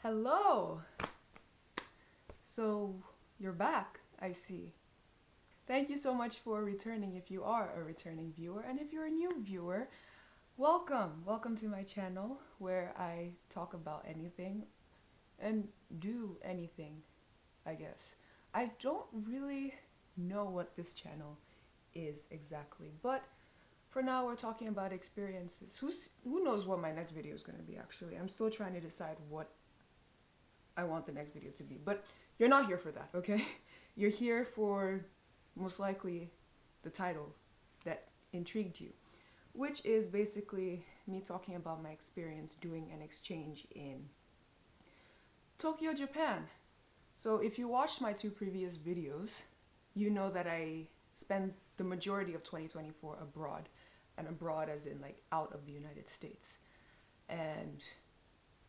Hello! So, you're back, I see. Thank you so much for returning if you are a returning viewer, and if you're a new viewer, welcome! Welcome to my channel where I talk about anything and do anything, I guess. I don't really know what this channel is exactly, but for now we're talking about experiences. Who knows what my next video is going to be actually. I'm still trying to decide what I want the next video to be, but you're not here for that, okay? You're here for most likely the title that intrigued you, which is basically me talking about my experience doing an exchange in Tokyo, Japan. So if you watched my two previous videos, you know that I spent the majority of 2024 abroad, and abroad as in like out of the United States. And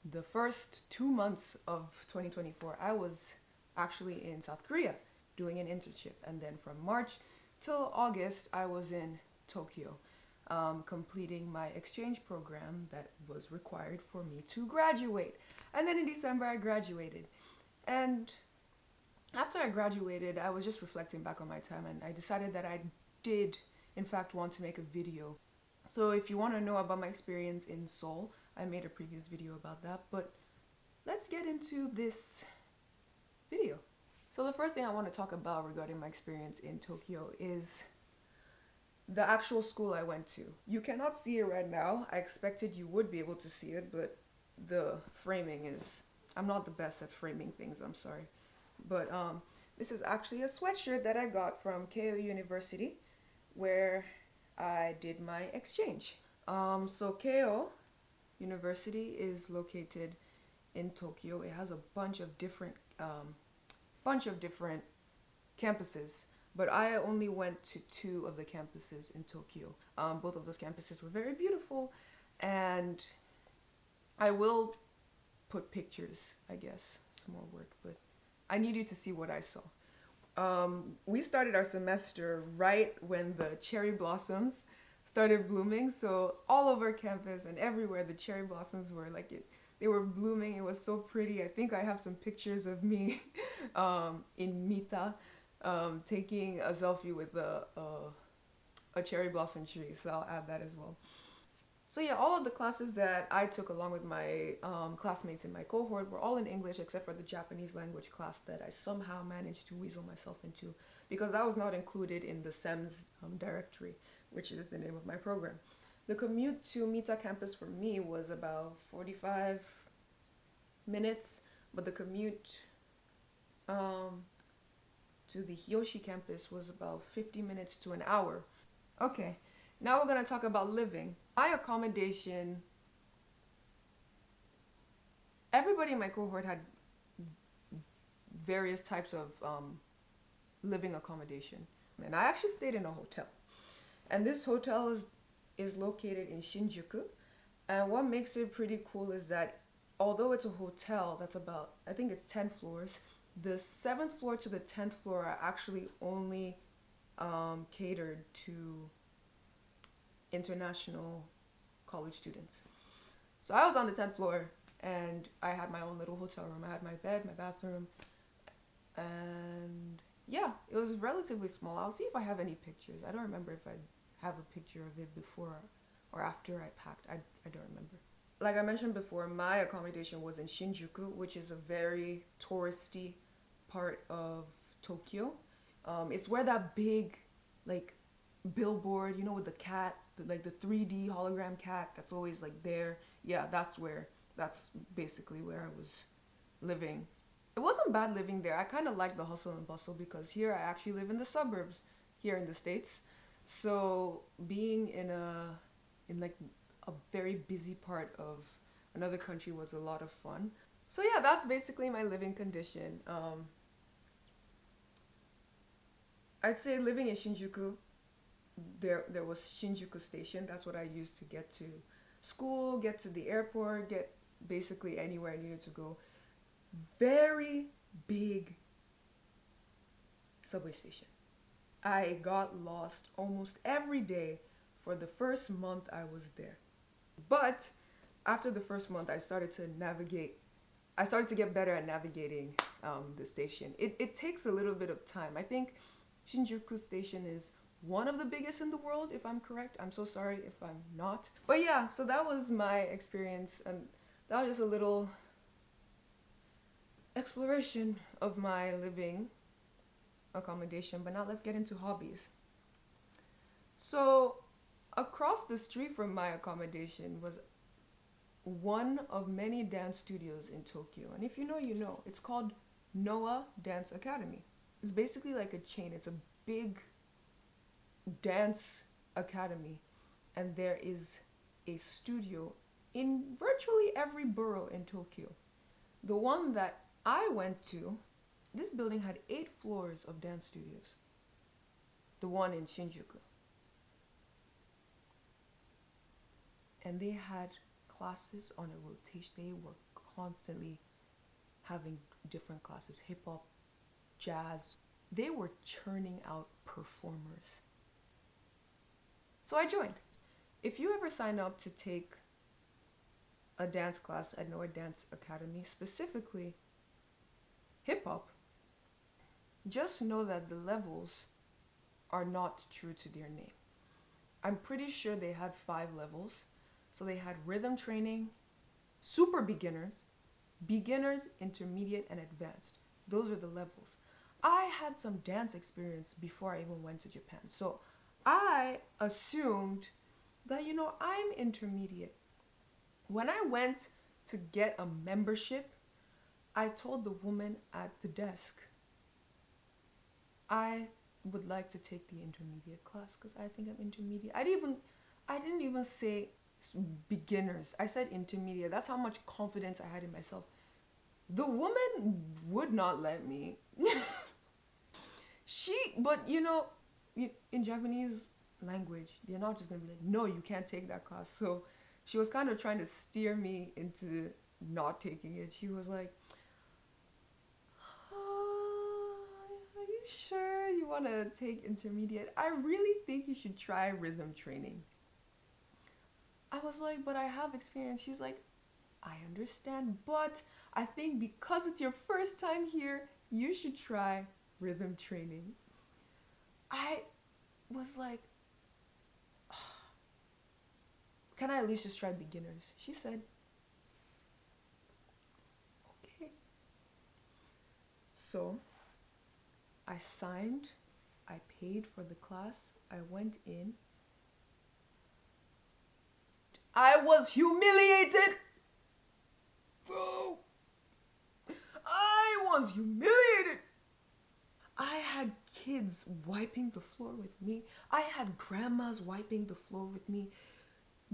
the first 2 months of 2024, I was actually in South Korea doing an internship. And then from March till August, I was in Tokyo, completing my exchange program that was required for me to graduate. And then in December, I graduated. And after I graduated, I was just reflecting back on my time, and I decided that I did, in fact, want to make a video. So if you want to know about my experience in Seoul, I made a previous video about that, but let's get into this video. So the first thing I want to talk about regarding my experience in Tokyo is the actual school I went to. You cannot see it right now. I expected you would be able to see it, but the framing is, I'm not the best at framing things, I'm sorry. But this is actually a sweatshirt that I got from Keio University, where I did my exchange. So Keio University is located in Tokyo. It has a bunch of different campuses, but I only went to 2 of the campuses in Tokyo. Both of those campuses were very beautiful, and I will put pictures, I guess. Some more work, but I need you to see what I saw. We started our semester right when the cherry blossoms started blooming, so all over campus and everywhere the cherry blossoms were they were blooming. It was so pretty. I think I have some pictures of me in Mita taking a selfie with a cherry blossom tree, so I'll add that as well. So yeah, all of the classes that I took along with my classmates in my cohort were all in English, except for the Japanese language class that I somehow managed to weasel myself into, because that was not included in the SEMS directory, which is the name of my program. The commute to Mita campus for me was about 45 minutes, but the commute to the Hiyoshi campus was about 50 minutes to an hour. Okay, now we're going to talk about living. My accommodation, everybody in my cohort had various types of living accommodation. And I actually stayed in a hotel. And this hotel is located in Shinjuku. And what makes it pretty cool is that although it's a hotel that's about, I think it's 10 floors, the 7th floor to the 10th floor are actually only catered to international college students. So I was on the 10th floor, and I had my own little hotel room. I had my bed, my bathroom, and yeah, it was relatively small. I'll see if I have any pictures. I don't remember if I have a picture of it before or after I packed. I don't remember. Like I mentioned before, my accommodation was in Shinjuku, which is a very touristy part of Tokyo. It's where that big billboard, with the cat, the 3D hologram cat that's always there. Yeah, that's basically where I was living. It wasn't bad living there. I kind of liked the hustle and bustle, because here I actually live in the suburbs here in the States. So being in a very busy part of another country was a lot of fun. So yeah, that's basically my living condition. I'd say living in Shinjuku, there was Shinjuku Station. That's what I used to get to school, get to the airport, get basically anywhere I needed to go. Very big subway station. I got lost almost every day for the first month I was there. But after the first month, I started to navigate I started to get better at navigating the station. It takes a little bit of time. I think Shinjuku Station is one of the biggest in the world, if I'm correct. I'm so sorry if I'm not. But yeah, so that was my experience, and that was just a little exploration of my living accommodation. But now let's get into hobbies. So, across the street from my accommodation was one of many dance studios in Tokyo. And if you know, you know. It's called Noah Dance Academy. It's basically like a chain. It's a big dance academy. And there is a studio in virtually every borough in Tokyo. The one that I went to, this building had 8 floors of dance studios. The one in Shinjuku. And they had classes on a rotation. They were constantly having different classes, hip hop, jazz. They were churning out performers. So I joined. If you ever sign up to take a dance class at Noah Dance Academy, specifically hip hop, just know that the levels are not true to their name. I'm pretty sure they had 5 levels. So they had rhythm training, super beginners, beginners, intermediate, and advanced. Those are the levels. I had some dance experience before I even went to Japan. So I assumed that, I'm intermediate. When I went to get a membership, I told the woman at the desk, I would like to take the intermediate class because I think I'm intermediate. I didn't even say beginners. I said intermediate. That's how much confidence I had in myself. The woman would not let me. But in Japanese language, they're not just gonna be like, no, you can't take that class. So she was kind of trying to steer me into not taking it. She was like, are you sure you want to take intermediate? I really think you should try rhythm training. I was like, but I have experience. She's like, I understand, but I think because it's your first time here, you should try rhythm training. I was like, can I at least just try beginners? She said, okay. So I signed, I paid for the class, I went in. I was humiliated. Oh, I was humiliated. I had kids wiping the floor with me. I had grandmas wiping the floor with me.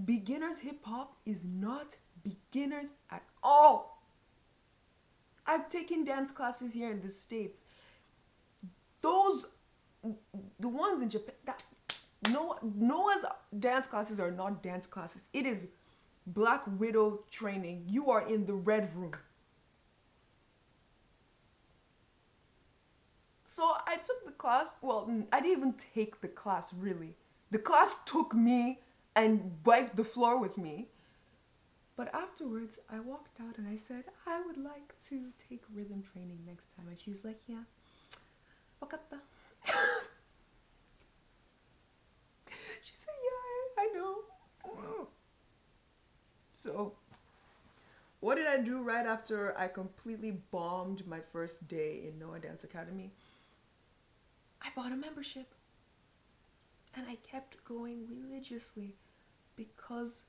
Beginners hip hop is not beginners at all. I've taken dance classes here in the States. The ones in Japan, Noah's dance classes are not dance classes. It is Black Widow training. You are in the red room. So I took the class. Well, I didn't even take the class, really. The class took me and wiped the floor with me. But afterwards, I walked out and I said, I would like to take rhythm training next time. And she was like, yeah, wakatta. She said, yeah, I know. So, what did I do right after I completely bombed my first day in Noah Dance Academy? I bought a membership. And I kept going religiously because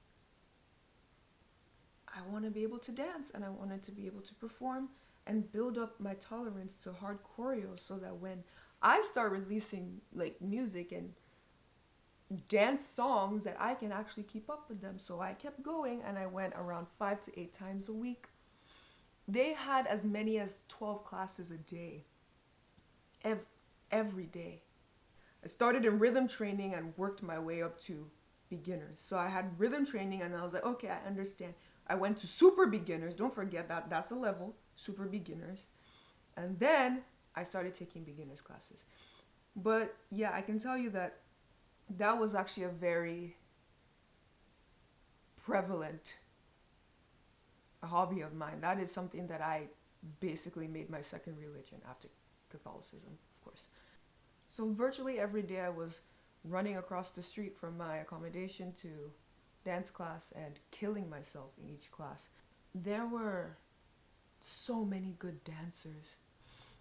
I want to be able to dance and I wanted to be able to perform and build up my tolerance to hard choreo so that when I start releasing like music and dance songs that I can actually keep up with them. So I kept going and I went around 5 to 8 times a week. They had as many as 12 classes a day. Every day. I started in rhythm training and worked my way up to beginners. So I had rhythm training and I was like, okay, I understand. I went to super beginners. Don't forget that. That's a level. Super beginners. And then I started taking beginners classes. But yeah, I can tell you that that was actually a very prevalent a hobby of mine. That is something that I basically made my second religion after Catholicism, of course. So virtually every day I was running across the street from my accommodation to dance class and killing myself in each class. There were so many good dancers.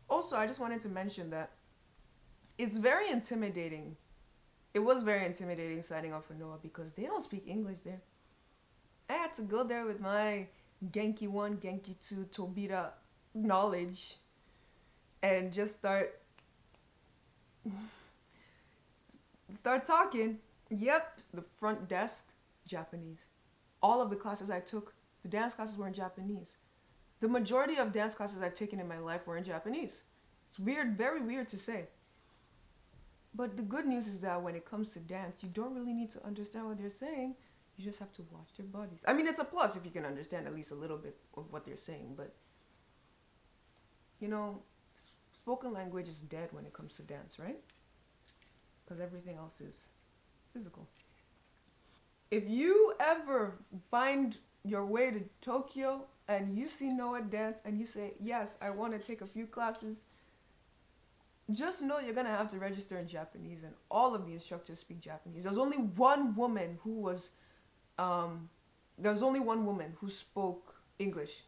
Also, I just wanted to mention that it's very intimidating. It was very intimidating signing up for Noah because they don't speak English there. I had to go there with my Genki 1, Genki 2, Tobita knowledge and just start talking. Yep, the front desk, Japanese. All of the classes I took, the dance classes were in Japanese. The majority of dance classes I've taken in my life were in Japanese. It's weird, very weird to say. But the good news is that when it comes to dance, you don't really need to understand what they're saying. You just have to watch their bodies. I mean, it's a plus if you can understand at least a little bit of what they're saying, but you know, spoken language is dead when it comes to dance, right? Because everything else is physical. If you ever find your way to Tokyo and you see Noah dance and you say, yes, I want to take a few classes, just know you're going to have to register in Japanese, and all of the instructors speak Japanese. There's only one woman who spoke English.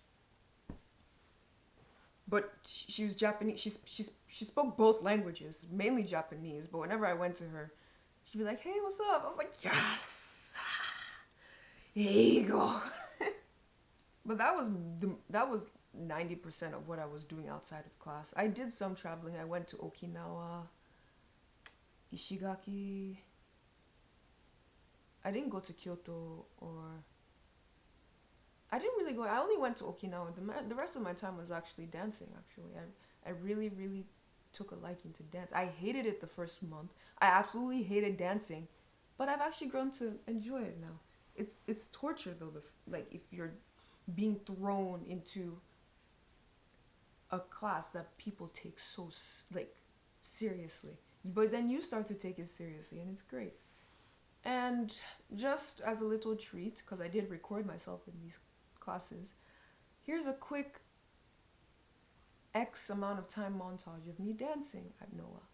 But she was Japanese. She spoke both languages, mainly Japanese. But whenever I went to her, she'd be like, "Hey, what's up?" I was like, "Yes, here you go." But that was 90% of what I was doing outside of class. I did some traveling. I went to Okinawa, Ishigaki. I didn't go to Kyoto, or I didn't really go. I only went to Okinawa. The rest of my time was actually dancing. Actually, I really, really took a liking to dance. I hated it the first month. I absolutely hated dancing, but I've actually grown to enjoy it now. It's torture though. Like if you're being thrown into a class that people take so like seriously, but then you start to take it seriously, and it's great. And just as a little treat, because I did record myself in these classes, here's a quick X amount of time montage of me dancing at Noah.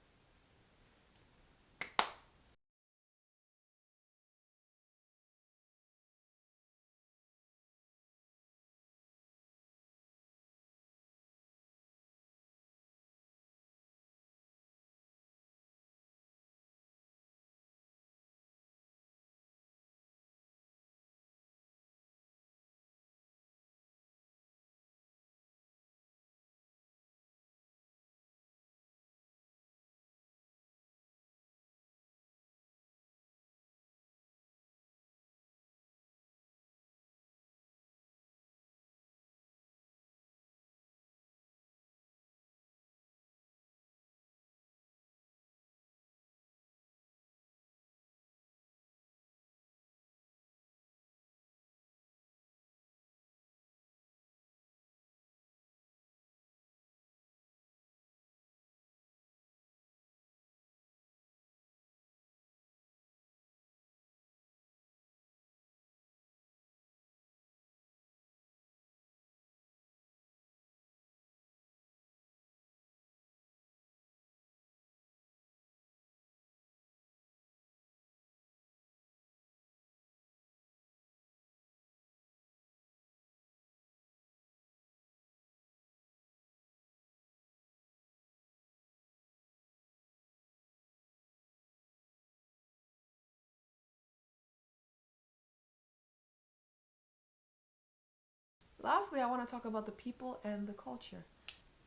Lastly, I want to talk about the people and the culture.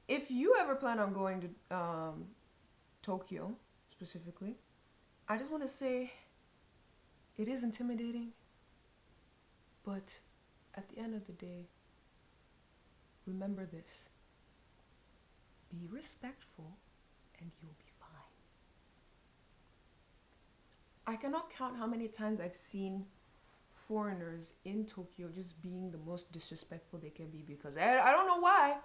If you ever plan on going to Tokyo specifically, I just want to say it is intimidating, but at the end of the day, remember this: be respectful and you'll be fine. I cannot count how many times I've seen foreigners in Tokyo just being the most disrespectful they can be, because I don't know why,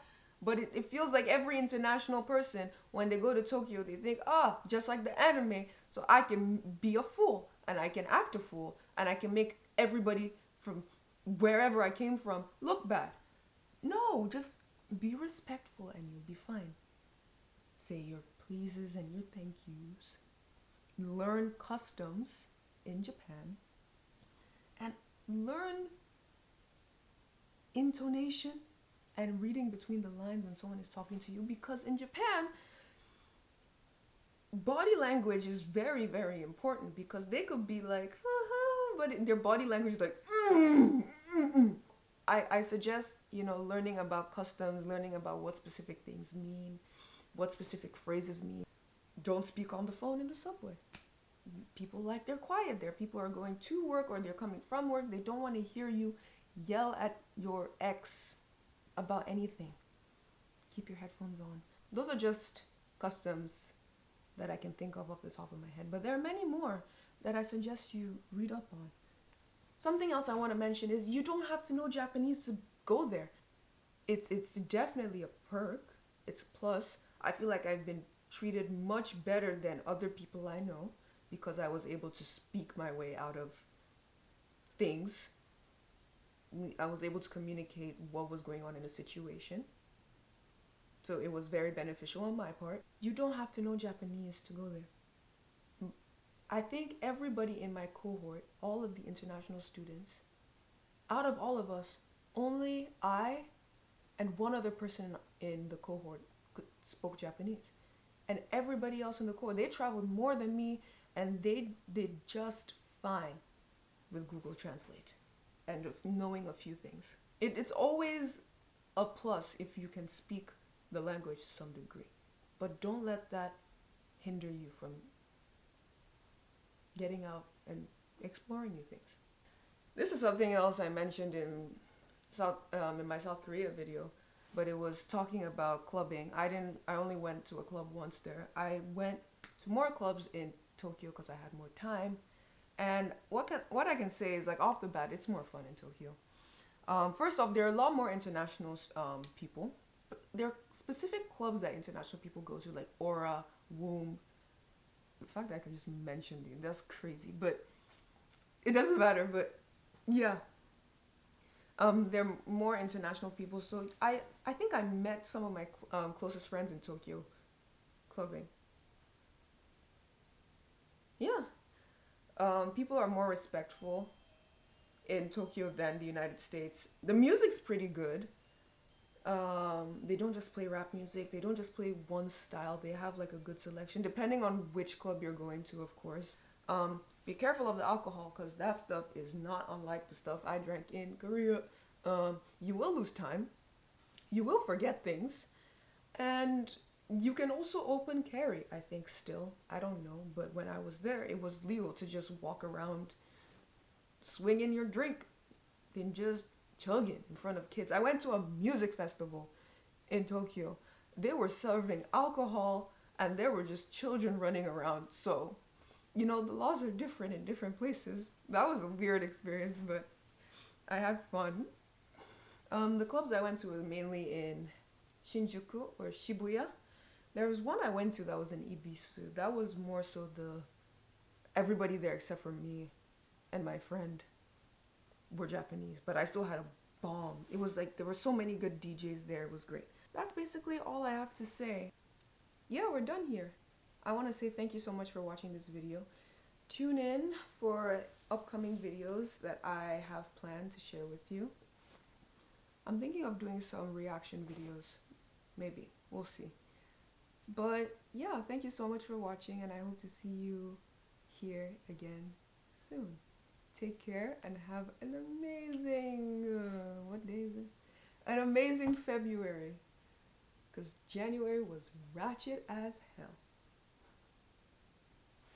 but it feels like every international person, when they go to Tokyo, they think, just like the anime, so I can be a fool and I can act a fool and I can make everybody from wherever I came from look bad. No, just be respectful and you'll be fine. Say your pleases and your thank yous. Learn customs in Japan and learn intonation and reading between the lines when someone is talking to you, because in Japan body language is very, very important, because they could be like but their body language is like I suggest, learning about customs, learning about what specific things mean, what specific phrases mean. Don't speak on the phone in the subway. People like they're quiet there. People are going to work or they're coming from work. They don't want to hear you yell at your ex about anything. Keep your headphones on. Those are just customs that I can think of off the top of my head, but there are many more that I suggest you read up on. Something else I want to mention is you don't have to know Japanese to go there. It's definitely a perk. It's a plus. I feel like I've been treated much better than other people I know because I was able to speak my way out of things. I was able to communicate what was going on in a situation. So it was very beneficial on my part. You don't have to know Japanese to go there. I think everybody in my cohort, all of the international students, out of all of us, only I and one other person in the cohort spoke Japanese. And everybody else in the cohort, they traveled more than me, and they did just fine with Google Translate and of knowing a few things. It's always a plus if you can speak the language to some degree. But don't let that hinder you from getting out and exploring new things. This is something else I mentioned in my South Korea video, but it was talking about clubbing. I only went to a club once there. I went to more clubs in Tokyo because I had more time. And what I can say is, like, off the bat, it's more fun in Tokyo. First off, there are a lot more international people. But there are specific clubs that international people go to, like Aura, Womb. The fact that I can just mention them, that's crazy, but it doesn't matter. But yeah, there are more international people, so I think I met some of my closest friends in Tokyo clubbing. Yeah, people are more respectful in Tokyo than the United States. The music's pretty good. They don't just play rap music. They don't just play one style. They have like a good selection, depending on which club you're going to, of course. Be careful of the alcohol, because that stuff is not unlike the stuff I drank in Korea. You will lose time. You will forget things. And you can also open carry, I think, still. I don't know. But when I was there, it was legal to just walk around swinging your drink and just chugging in front of kids. I went to a music festival in Tokyo. They were serving alcohol and there were just children running around. So, the laws are different in different places. That was a weird experience, but I had fun. The clubs I went to were mainly in Shinjuku or Shibuya. There was one I went to that was in Ibisu. That was more so everybody there except for me and my friend were Japanese, but I still had a bomb. It was like there were so many good DJs there. It was great. That's basically all I have to say. Yeah, we're done here. I want to say thank you so much for watching this video. Tune in for upcoming videos that I have planned to share with you. I'm thinking of doing some reaction videos. Maybe. We'll see. But yeah, thank you so much for watching, and I hope to see you here again soon. Take care and have an amazing, what day is it? An amazing February. Because January was ratchet as hell.